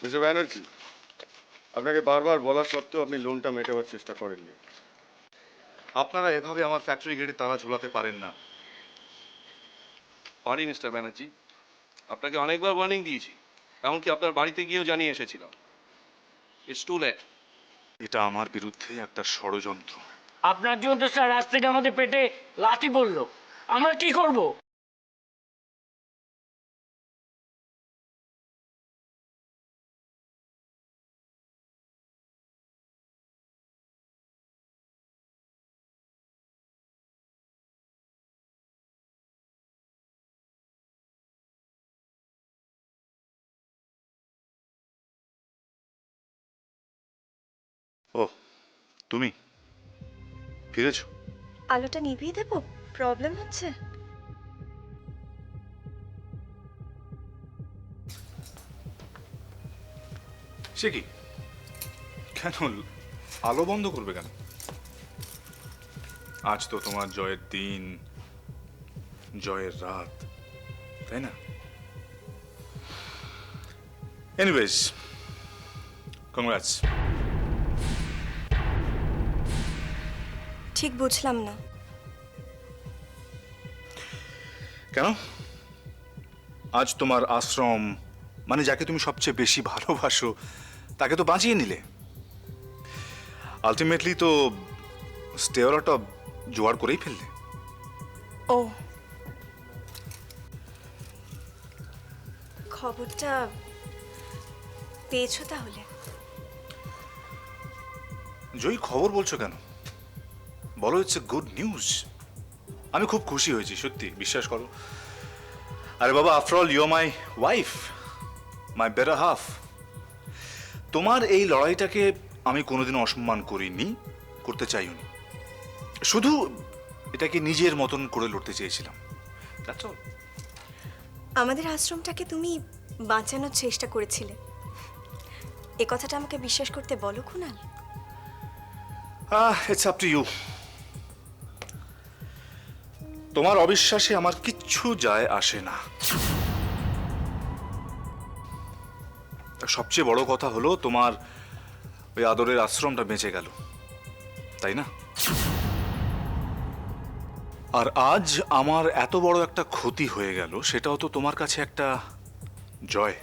Mister Banerjee, আপনাকে বারবার বলা সত্ত্বেও আপনি লোনটা মেটাবার চেষ্টা করেননি। আপনারা এভাবে আমার ফ্যাক্টরি গেটে তালা ঝোলাতে পারেন না। পারি মিস্টার ব্যানার্জি, আপনাকে অনেকবার ওয়ার্নিং দিয়েছি, এমনকি আপনার বাড়িতে গিয়েও জানিয়ে এসেছিলাম। It's too late. এটা আমার বিরুদ্ধে একটা ষড়যন্ত্র। আপনার জন্য তো স্যার আজ থেকে আমাদের পেটে লাথি পড়লো, আমরা কি করব? ও, তুমি ফিরেছো? আলোটা নিভিয়ে দেবো? প্রবলেম হচ্ছে? সে কি, কেন আলো বন্ধ করবে কেন? আজ তো তোমার জয়ের দিন, জয়ের রাত, তাই না? Anyways, congrats. ঠিক বুঝলাম না। কেন? আজ তোমার আশ্রম, মানে যাকে তুমি সবচেয়ে বেশি ভালোবাসো, তাকে তো বাঁচিয়ে নিলে। আলটিমেটলি তো স্টেওয়ারটা জোগাড় করেই ফেললে। ও, খবরটা পেয়েছো তাহলে? জয়ী, খবর বলছো কেন? বলো, ইটস এ গুড নিউজ। আমি খুব খুশি হয়েছি, সত্যি বিশ্বাস করো। আরে বাবা, after all you are my wife, my better half. তোমার এই লড়াইটাকে আমি কোনোদিনও অসম্মান করিনি, করতে চাইনি। শুধু এটাকে নিজের মতন করে লড়তে চেয়েছিলাম। That's all. আমাদের আশ্রমটাকে তুমি বাঁচানোর চেষ্টা করেছিলে, এ কথাটা আমাকে বিশ্বাস করতে বলো Kunal. It's up to you. তোমার অবিশ্বাসে আমার কিচ্ছু যায় আসে না। সবচেয়ে বড় কথা হলো তোমার ওই আদরের আশ্রমটা বেঁচে গেল, তাই না? আর আজ আমার এত বড় একটা ক্ষতি হয়ে গেল, সেটাও তো তোমার কাছে একটা জয়।